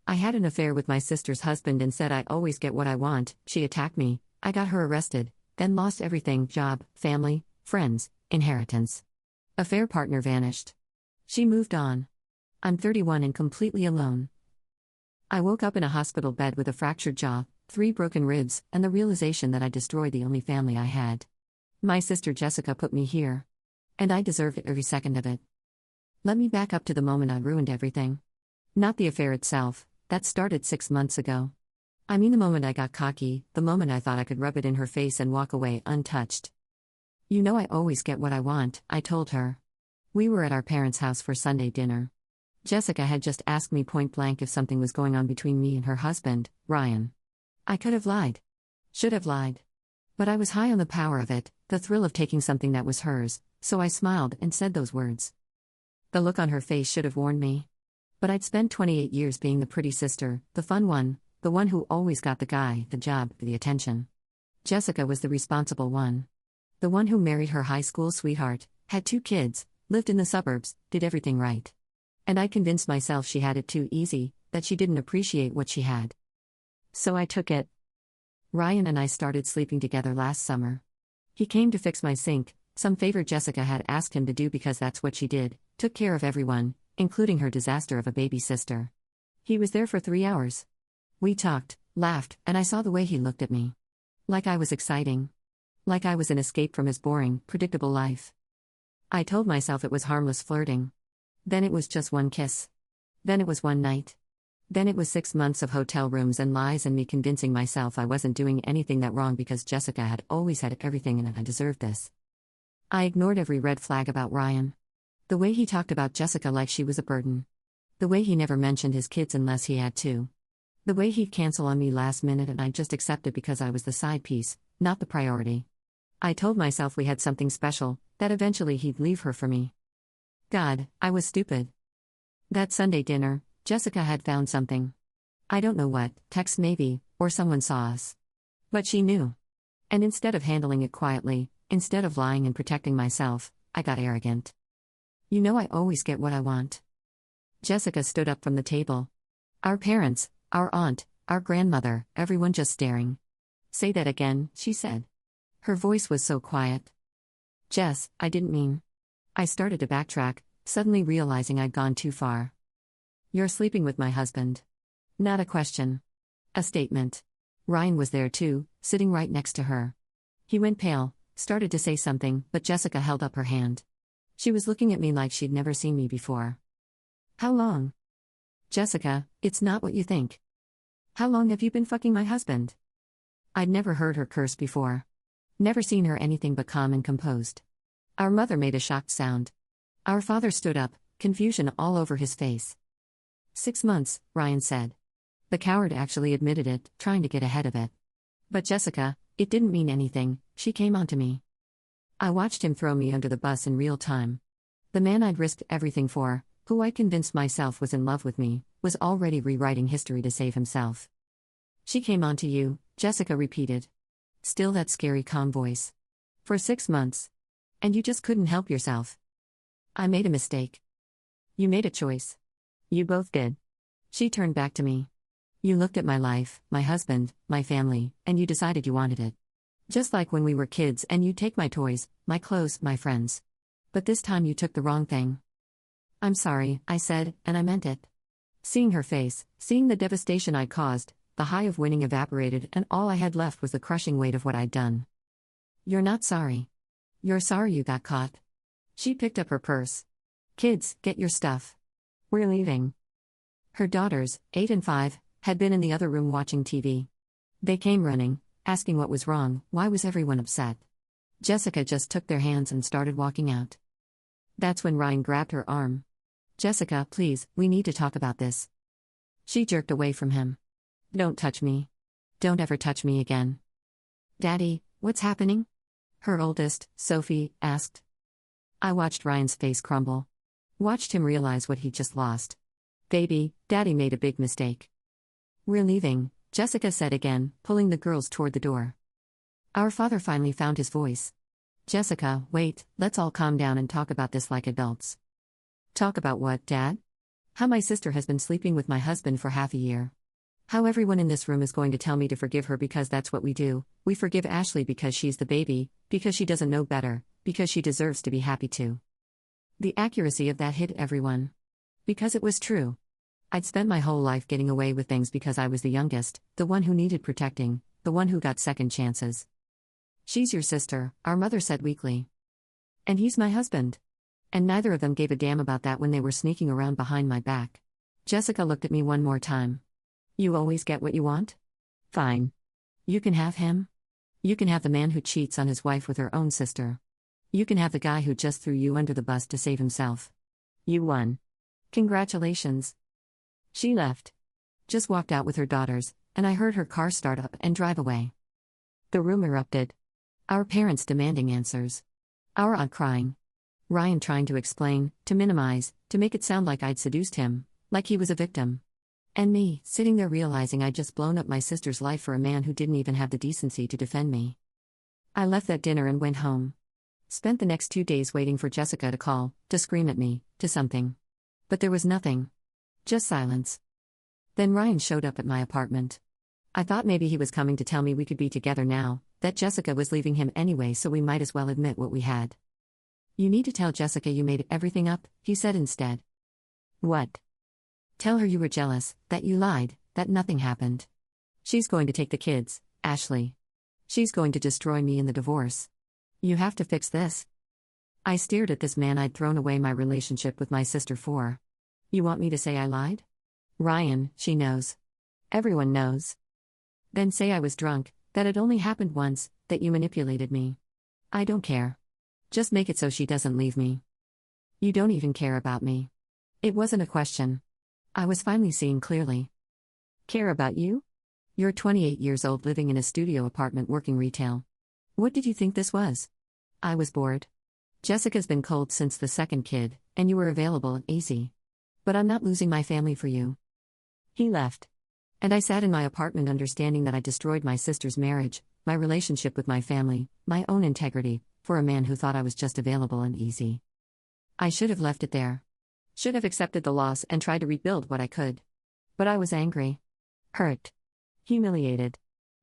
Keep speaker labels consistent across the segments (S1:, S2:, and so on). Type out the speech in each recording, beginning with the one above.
S1: I had an affair with my sister's husband and said I always get what I want. She attacked me, I got her arrested, then lost everything: job, family, friends, inheritance. Affair partner vanished. She moved on. I'm 31 and completely alone. I woke up in a hospital bed with a fractured jaw, 3 broken ribs, and the realization that I destroyed the only family I had. My sister Jessica put me here. And I deserve every second of it. Let me back up to the moment I ruined everything. Not the affair itself, that started 6 months ago. I mean the moment I got cocky, the moment I thought I could rub it in her face and walk away untouched. You know I always get what I want, I told her. We were at our parents' house for Sunday dinner. Jessica had just asked me point blank if something was going on between me and her husband, Ryan. I could have lied. Should have lied. But I was high on the power of it, the thrill of taking something that was hers, so I smiled and said those words. The look on her face should have warned me. But I'd spent 28 years being the pretty sister, the fun one, the one who always got the guy, the job, the attention. Jessica was the responsible one. The one who married her high school sweetheart, had 2 kids, lived in the suburbs, did everything right. And I convinced myself she had it too easy, that she didn't appreciate what she had. So I took it. Ryan and I started sleeping together last summer. He came to fix my sink, some favor Jessica had asked him to do because that's what she did, took care of everyone, including her disaster of a baby sister. He was there for 3 hours. We talked, laughed, and I saw the way he looked at me. Like I was exciting. Like I was an escape from his boring, predictable life. I told myself it was harmless flirting. Then it was just one kiss. Then it was one night. Then it was 6 months of hotel rooms and lies and me convincing myself I wasn't doing anything that wrong because Jessica had always had everything and I deserved this. I ignored every red flag about Ryan. The way he talked about Jessica like she was a burden. The way he never mentioned his kids unless he had to. The way he'd cancel on me last minute and I just accepted because I was the side piece, not the priority. I told myself we had something special, that eventually he'd leave her for me. God, I was stupid. That Sunday dinner, Jessica had found something. I don't know what, text maybe, or someone saw us. But she knew. And instead of handling it quietly, instead of lying and protecting myself, I got arrogant. You know I always get what I want. Jessica stood up from the table. Our parents, our aunt, our grandmother, everyone just staring. Say that again, she said. Her voice was so quiet. Jess, I didn't mean. I started to backtrack, suddenly realizing I'd gone too far. You're sleeping with my husband. Not a question. A statement. Ryan was there too, sitting right next to her. He went pale, started to say something, but Jessica held up her hand. She was looking at me like she'd never seen me before. How long? Jessica, it's not what you think. How long have you been fucking my husband? I'd never heard her curse before. Never seen her anything but calm and composed. Our mother made a shocked sound. Our father stood up, confusion all over his face. 6 months, Ryan said. The coward actually admitted it, trying to get ahead of it. But Jessica, it didn't mean anything, she came onto me. I watched him throw me under the bus in real time. The man I'd risked everything for, who I convinced myself was in love with me, was already rewriting history to save himself. She came onto you, Jessica repeated. Still that scary calm voice. For 6 months. And you just couldn't help yourself. I made a mistake. You made a choice. You both did. She turned back to me. You looked at my life, my husband, my family, and you decided you wanted it. Just like when we were kids and you'd take my toys, my clothes, my friends. But this time you took the wrong thing. I'm sorry, I said, and I meant it. Seeing her face, seeing the devastation I'd caused, the high of winning evaporated and all I had left was the crushing weight of what I'd done. You're not sorry. You're sorry you got caught. She picked up her purse. Kids, get your stuff. We're leaving. Her daughters, 8 and 5, had been in the other room watching TV. They came running, asking what was wrong, why was everyone upset. Jessica just took their hands and started walking out. That's when Ryan grabbed her arm. Jessica, please, we need to talk about this. She jerked away from him. Don't touch me. Don't ever touch me again. Daddy, what's happening? Her oldest, Sophie, asked. I watched Ryan's face crumble. Watched him realize what he'd just lost. Baby, Daddy made a big mistake. We're leaving, Jessica said again, pulling the girls toward the door. Our father finally found his voice. Jessica, wait, let's all calm down and talk about this like adults. Talk about what, Dad? How my sister has been sleeping with my husband for half a year. How everyone in this room is going to tell me to forgive her because that's what we do. We forgive Ashley because she's the baby, because she doesn't know better, because she deserves to be happy too. The accuracy of that hit everyone. Because it was true. I'd spent my whole life getting away with things because I was the youngest, the one who needed protecting, the one who got second chances. She's your sister, our mother said weakly. And he's my husband. And neither of them gave a damn about that when they were sneaking around behind my back. Jessica looked at me one more time. You always get what you want? Fine. You can have him. You can have the man who cheats on his wife with her own sister. You can have the guy who just threw you under the bus to save himself. You won. Congratulations. She left. Just walked out with her daughters, and I heard her car start up and drive away. The room erupted. Our parents demanding answers. Our aunt crying. Ryan trying to explain, to minimize, to make it sound like I'd seduced him, like he was a victim. And me, sitting there realizing I'd just blown up my sister's life for a man who didn't even have the decency to defend me. I left that dinner and went home. Spent the next 2 days waiting for Jessica to call, to scream at me, to something. But there was nothing. Just silence. Then Ryan showed up at my apartment. I thought maybe he was coming to tell me we could be together now, that Jessica was leaving him anyway, so we might as well admit what we had. You need to tell Jessica you made everything up, he said instead. What? Tell her you were jealous, that you lied, that nothing happened. She's going to take the kids, Ashley. She's going to destroy me in the divorce. You have to fix this. I stared at this man I'd thrown away my relationship with my sister for. You want me to say I lied? Ryan, she knows. Everyone knows. Then say I was drunk, that it only happened once, that you manipulated me. I don't care. Just make it so she doesn't leave me. You don't even care about me. It wasn't a question. I was finally seeing clearly. Care about you? You're 28 years old living in a studio apartment working retail. What did you think this was? I was bored. Jessica's been cold since the second kid, and you were available and easy. But I'm not losing my family for you. He left. And I sat in my apartment understanding that I destroyed my sister's marriage, my relationship with my family, my own integrity, for a man who thought I was just available and easy. I should have left it there. Should have accepted the loss and tried to rebuild what I could. But I was angry. Hurt. Humiliated.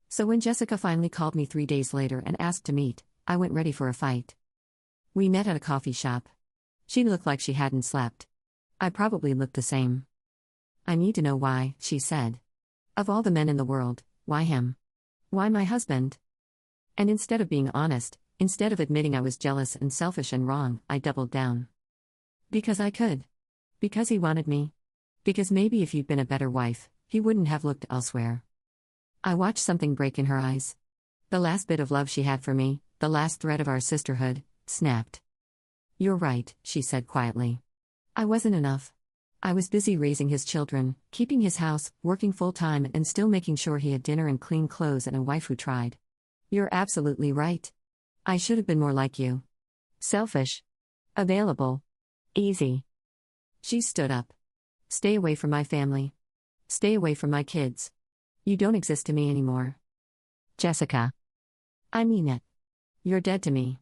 S1: So when Jessica finally called me 3 days later and asked to meet, I went ready for a fight. We met at a coffee shop. She looked like she hadn't slept. I probably looked the same. I need to know why, she said. Of all the men in the world, why him? Why my husband? And instead of being honest, instead of admitting I was jealous and selfish and wrong, I doubled down. Because I could. Because he wanted me. Because maybe if you'd been a better wife, he wouldn't have looked elsewhere. I watched something break in her eyes. The last bit of love she had for me, the last thread of our sisterhood, snapped. You're right, she said quietly. I wasn't enough. I was busy raising his children, keeping his house, working full-time and still making sure he had dinner and clean clothes and a wife who tried. You're absolutely right. I should have been more like you. Selfish. Available. Easy. She stood up. Stay away from my family. Stay away from my kids. You don't exist to me anymore. Jessica. I mean it. You're dead to me.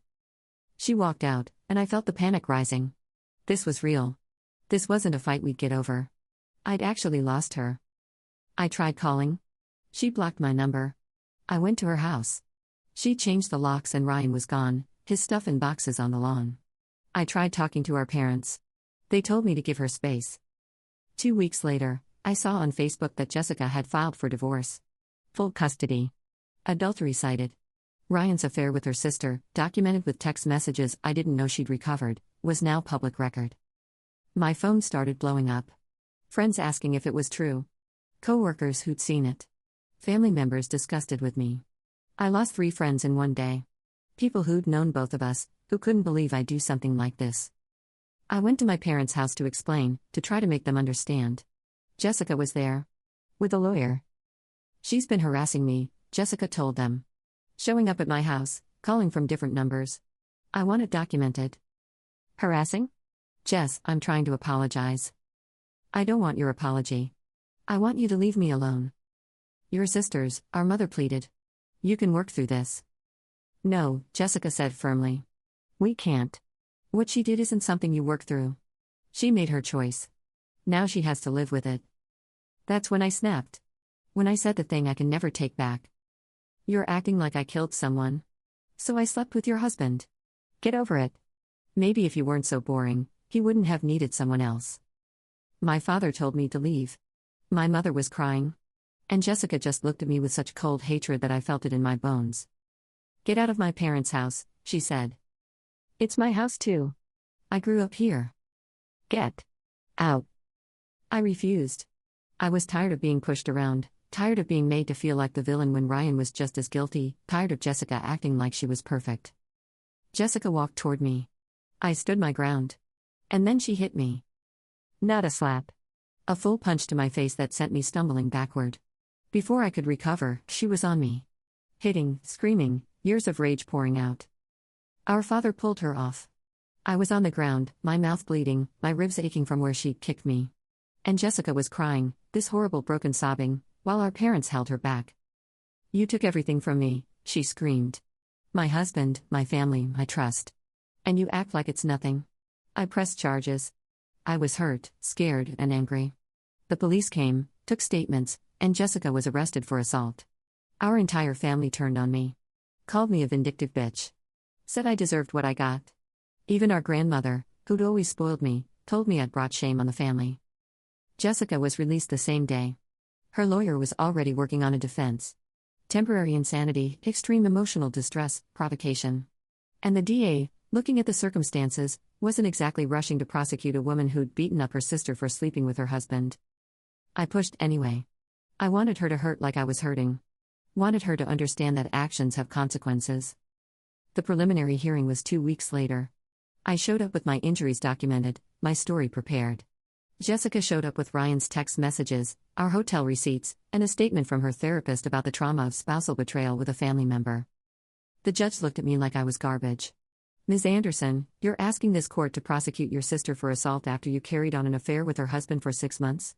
S1: She walked out, and I felt the panic rising. This was real. This wasn't a fight we'd get over. I'd actually lost her. I tried calling. She blocked my number. I went to her house. She changed the locks and Ryan was gone, his stuff in boxes on the lawn. I tried talking to our parents. They told me to give her space. 2 weeks later, I saw on Facebook that Jessica had filed for divorce. Full custody. Adultery cited. Ryan's affair with her sister, documented with text messages I didn't know she'd recovered, was now public record. My phone started blowing up. Friends asking if it was true. Coworkers who'd seen it. Family members disgusted with me. I lost 3 friends in one day. People who'd known both of us, who couldn't believe I'd do something like this. I went to my parents' house to explain, to try to make them understand. Jessica was there. With a lawyer. She's been harassing me, Jessica told them. Showing up at my house, calling from different numbers. I want it documented. Harassing? Jess, I'm trying to apologize. I don't want your apology. I want you to leave me alone. Your sisters, our mother pleaded. You can work through this. No, Jessica said firmly. We can't. What she did isn't something you work through. She made her choice. Now she has to live with it. That's when I snapped. When I said the thing I can never take back. You're acting like I killed someone. So I slept with your husband. Get over it. Maybe if you weren't so boring, he wouldn't have needed someone else. My father told me to leave. My mother was crying. And Jessica just looked at me with such cold hatred that I felt it in my bones. Get out of my parents' house, she said. It's my house too. I grew up here. Get out. I refused. I was tired of being pushed around, tired of being made to feel like the villain when Ryan was just as guilty, tired of Jessica acting like she was perfect. Jessica walked toward me. I stood my ground. And then she hit me. Not a slap. A full punch to my face that sent me stumbling backward. Before I could recover, she was on me. Hitting, screaming, years of rage pouring out. Our father pulled her off. I was on the ground, my mouth bleeding, my ribs aching from where she kicked me. And Jessica was crying, this horrible broken sobbing, while our parents held her back. You took everything from me, she screamed. My husband, my family, my trust. And you act like it's nothing. I pressed charges. I was hurt, scared, and angry. The police came, took statements, and Jessica was arrested for assault. Our entire family turned on me. Called me a vindictive bitch. Said I deserved what I got. Even our grandmother, who'd always spoiled me, told me I'd brought shame on the family. Jessica was released the same day. Her lawyer was already working on a defense. Temporary insanity, extreme emotional distress, provocation. And the DA, looking at the circumstances, wasn't exactly rushing to prosecute a woman who'd beaten up her sister for sleeping with her husband. I pushed anyway. I wanted her to hurt like I was hurting. Wanted her to understand that actions have consequences. The preliminary hearing was 2 weeks later. I showed up with my injuries documented, my story prepared. Jessica showed up with Ryan's text messages, our hotel receipts, and a statement from her therapist about the trauma of spousal betrayal with a family member. The judge looked at me like I was garbage. Ms. Anderson, you're asking this court to prosecute your sister for assault after you carried on an affair with her husband for 6 months?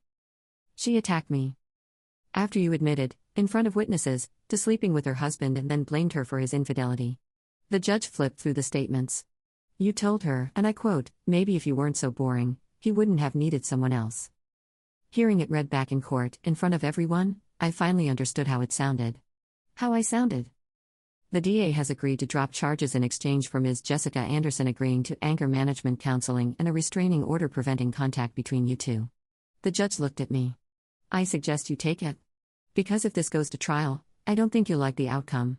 S1: She attacked me. After you admitted, in front of witnesses, to sleeping with her husband and then blamed her for his infidelity. The judge flipped through the statements. You told her, and I quote, maybe if you weren't so boring, he wouldn't have needed someone else. Hearing it read back in court, in front of everyone, I finally understood how it sounded. How I sounded. The DA has agreed to drop charges in exchange for Ms. Jessica Anderson agreeing to anger management counseling and a restraining order preventing contact between you two. The judge looked at me. I suggest you take it. Because if this goes to trial, I don't think you'll like the outcome.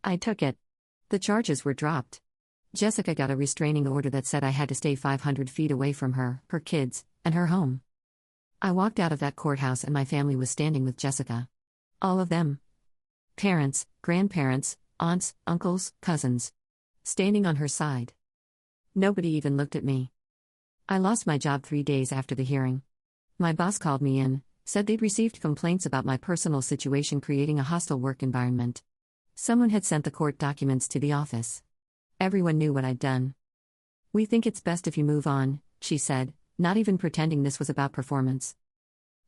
S1: I took it. The charges were dropped. Jessica got a restraining order that said I had to stay 500 feet away from her, her kids, and her home. I walked out of that courthouse and my family was standing with Jessica. All of them. Parents, grandparents, aunts, uncles, cousins. Standing on her side. Nobody even looked at me. I lost my job 3 days after the hearing. My boss called me in, said they'd received complaints about my personal situation creating a hostile work environment. Someone had sent the court documents to the office. Everyone knew what I'd done. We think it's best if you move on, she said, not even pretending this was about performance.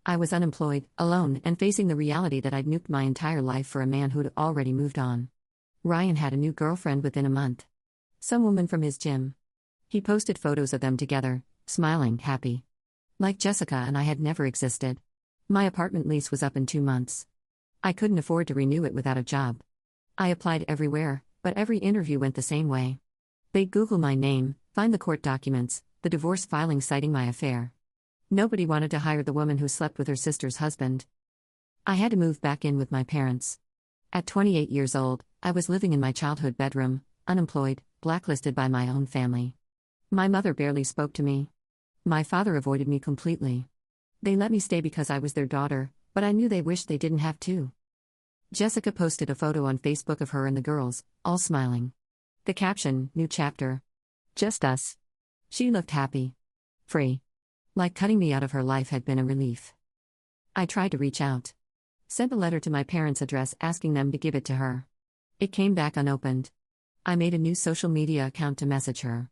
S1: I was unemployed, alone, and facing the reality that I'd nuked my entire life for a man who'd already moved on. Ryan had a new girlfriend within a month. Some woman from his gym. He posted photos of them together, smiling, happy. Like Jessica and I had never existed. My apartment lease was up in 2 months. I couldn't afford to renew it without a job. I applied everywhere, but every interview went the same way. They'd Google my name, find the court documents, the divorce filing citing my affair. Nobody wanted to hire the woman who slept with her sister's husband. I had to move back in with my parents. At 28 years old, I was living in my childhood bedroom, unemployed, blacklisted by my own family. My mother barely spoke to me. My father avoided me completely. They let me stay because I was their daughter, but I knew they wished they didn't have to. Jessica posted a photo on Facebook of her and the girls, all smiling. The caption, new chapter. Just us. She looked happy. Free. Like cutting me out of her life had been a relief. I tried to reach out. Sent a letter to my parents' address asking them to give it to her. It came back unopened. I made a new social media account to message her.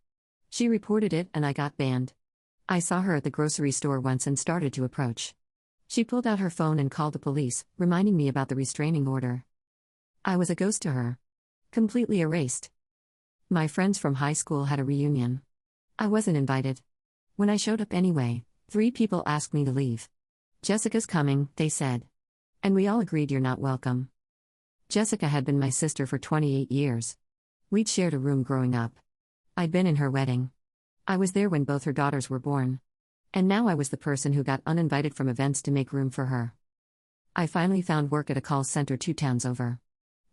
S1: She reported it and I got banned. I saw her at the grocery store once and started to approach. She pulled out her phone and called the police, reminding me about the restraining order. I was a ghost to her. Completely erased. My friends from high school had a reunion. I wasn't invited. When I showed up anyway, 3 people asked me to leave. Jessica's coming, they said. And we all agreed you're not welcome. Jessica had been my sister for 28 years. We'd shared a room growing up. I'd been in her wedding. I was there when both her daughters were born. And now I was the person who got uninvited from events to make room for her. I finally found work at a call center 2 towns over.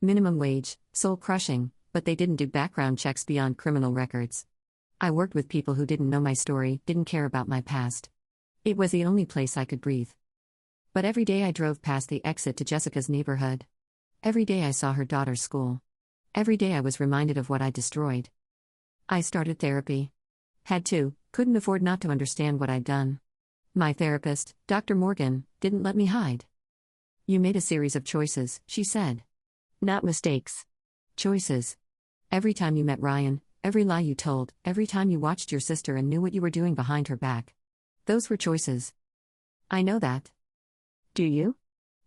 S1: Minimum wage, soul-crushing, but they didn't do background checks beyond criminal records. I worked with people who didn't know my story, didn't care about my past. It was the only place I could breathe. But every day I drove past the exit to Jessica's neighborhood. Every day I saw her daughter's school. Every day I was reminded of what I destroyed. I started therapy. Had to, couldn't afford not to understand what I'd done. My therapist, Dr. Morgan, didn't let me hide. You made a series of choices, she said. Not mistakes. Choices. Every time you met Ryan, every lie you told, every time you watched your sister and knew what you were doing behind her back. Those were choices. I know that. Do you?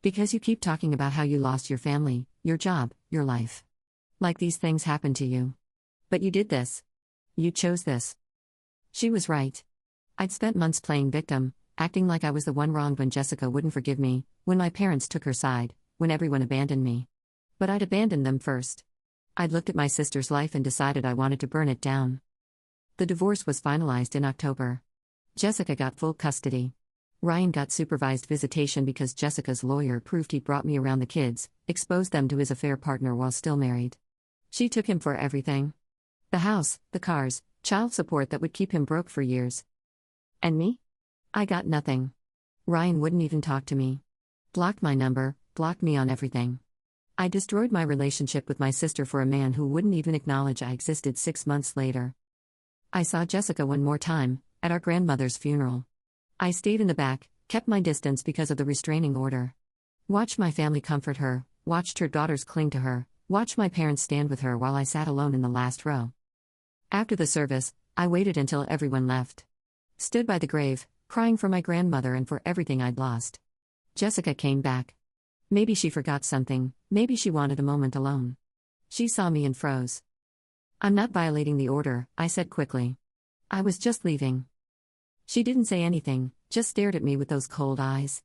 S1: Because you keep talking about how you lost your family, your job, your life. Like these things happened to you. But you did this. You chose this. She was right. I'd spent months playing victim, acting like I was the one wronged when Jessica wouldn't forgive me, when my parents took her side, when everyone abandoned me. But I'd abandoned them first. I'd looked at my sister's life and decided I wanted to burn it down. The divorce was finalized in October. Jessica got full custody. Ryan got supervised visitation because Jessica's lawyer proved he brought me around the kids, exposed them to his affair partner while still married. She took him for everything. The house, the cars, child support that would keep him broke for years. And me? I got nothing. Ryan wouldn't even talk to me. Blocked my number, blocked me on everything. I destroyed my relationship with my sister for a man who wouldn't even acknowledge I existed 6 months later. I saw Jessica one more time, at our grandmother's funeral. I stayed in the back, kept my distance because of the restraining order. Watched my family comfort her, watched her daughters cling to her, watched my parents stand with her while I sat alone in the last row. After the service, I waited until everyone left. Stood by the grave, crying for my grandmother and for everything I'd lost. Jessica came back. Maybe she forgot something, maybe she wanted a moment alone. She saw me and froze. I'm not violating the order, I said quickly. I was just leaving. She didn't say anything, just stared at me with those cold eyes.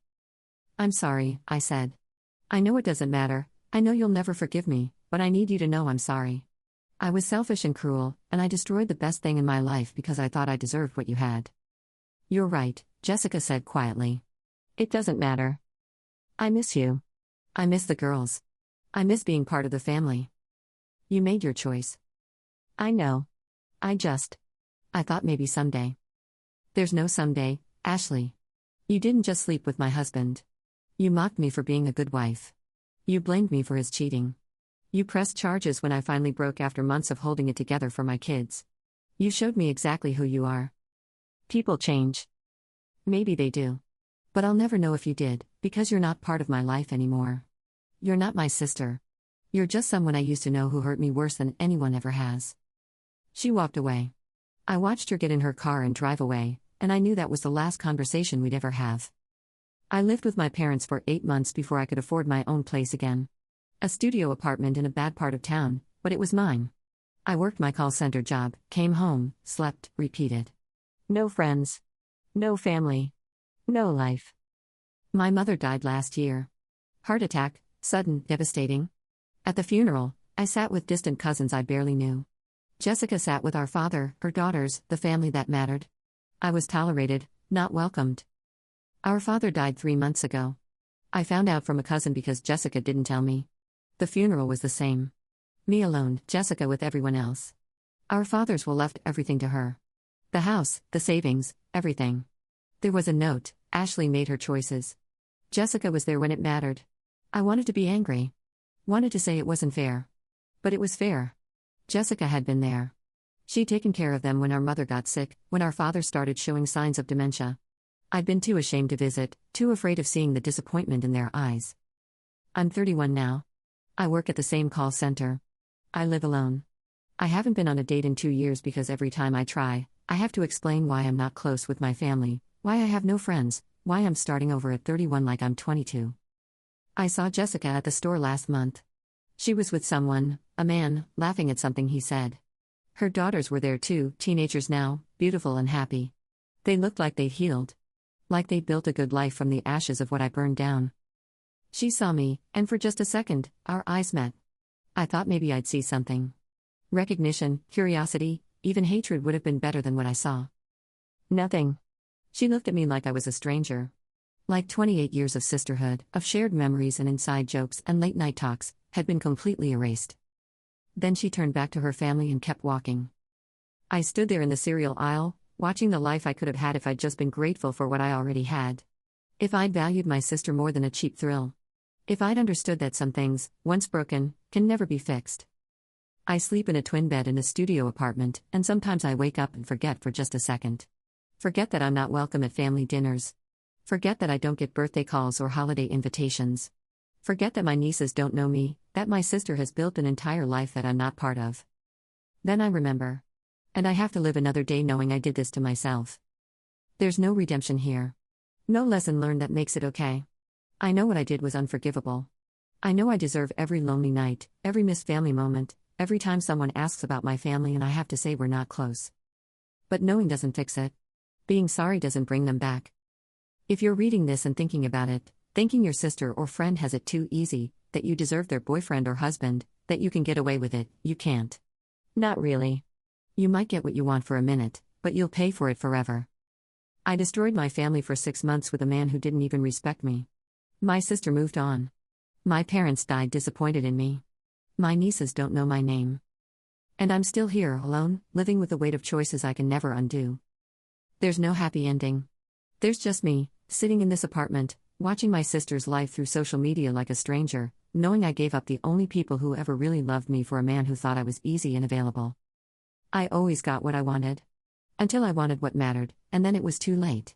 S1: I'm sorry, I said. I know it doesn't matter, I know you'll never forgive me, but I need you to know I'm sorry. I was selfish and cruel, and I destroyed the best thing in my life because I thought I deserved what you had. You're right, Jessica said quietly. It doesn't matter. I miss you. I miss the girls. I miss being part of the family. You made your choice. I know. I thought maybe someday. There's no someday, Ashley. You didn't just sleep with my husband. You mocked me for being a good wife. You blamed me for his cheating. You pressed charges when I finally broke after months of holding it together for my kids. You showed me exactly who you are. People change. Maybe they do. But I'll never know if you did, because you're not part of my life anymore. You're not my sister. You're just someone I used to know who hurt me worse than anyone ever has. She walked away. I watched her get in her car and drive away, and I knew that was the last conversation we'd ever have. I lived with my parents for 8 months before I could afford my own place again. A studio apartment in a bad part of town, but it was mine. I worked my call center job, came home, slept, repeated. No friends. No family. No life. My mother died last year. Heart attack, sudden, devastating. At the funeral, I sat with distant cousins I barely knew. Jessica sat with our father, her daughters, the family that mattered. I was tolerated, not welcomed. Our father died 3 months ago. I found out from a cousin because Jessica didn't tell me. The funeral was the same. Me alone, Jessica with everyone else. Our fathers will left everything to her. The house, the savings, everything. There was a note, Ashley made her choices. Jessica was there when it mattered. I wanted to be angry. Wanted to say it wasn't fair. But it was fair. Jessica had been there. She'd taken care of them when our mother got sick, when our father started showing signs of dementia. I'd been too ashamed to visit, too afraid of seeing the disappointment in their eyes. I'm 31 now. I work at the same call center. I live alone. I haven't been on a date in 2 years because every time I try, I have to explain why I'm not close with my family, why I have no friends, why I'm starting over at 31 like I'm 22. I saw Jessica at the store last month. She was with someone, a man, laughing at something he said. Her daughters were there too, teenagers now, beautiful and happy. They looked like they'd healed. Like they built a good life from the ashes of what I burned down. She saw me, and for just a second, our eyes met. I thought maybe I'd see something. Recognition, curiosity, even hatred would have been better than what I saw. Nothing. She looked at me like I was a stranger. Like 28 years of sisterhood, of shared memories and inside jokes and late-night talks, had been completely erased. Then she turned back to her family and kept walking. I stood there in the cereal aisle, watching the life I could have had if I'd just been grateful for what I already had. If I'd valued my sister more than a cheap thrill. If I'd understood that some things, once broken, can never be fixed. I sleep in a twin bed in a studio apartment, and sometimes I wake up and forget for just a second. Forget that I'm not welcome at family dinners. Forget that I don't get birthday calls or holiday invitations. Forget that my nieces don't know me, that my sister has built an entire life that I'm not part of. Then I remember. And I have to live another day knowing I did this to myself. There's no redemption here. No lesson learned that makes it okay. I know what I did was unforgivable. I know I deserve every lonely night, every missed family moment, every time someone asks about my family and I have to say we're not close. But knowing doesn't fix it. Being sorry doesn't bring them back. If you're reading this and thinking about it, thinking your sister or friend has it too easy, that you deserve their boyfriend or husband, that you can get away with it, you can't. Not really. You might get what you want for a minute, but you'll pay for it forever. I destroyed my family for 6 months with a man who didn't even respect me. My sister moved on. My parents died disappointed in me. My nieces don't know my name. And I'm still here, alone, living with the weight of choices I can never undo. There's no happy ending. There's just me, sitting in this apartment, watching my sister's life through social media like a stranger, knowing I gave up the only people who ever really loved me for a man who thought I was easy and available. I always got what I wanted. Until I wanted what mattered, and then it was too late.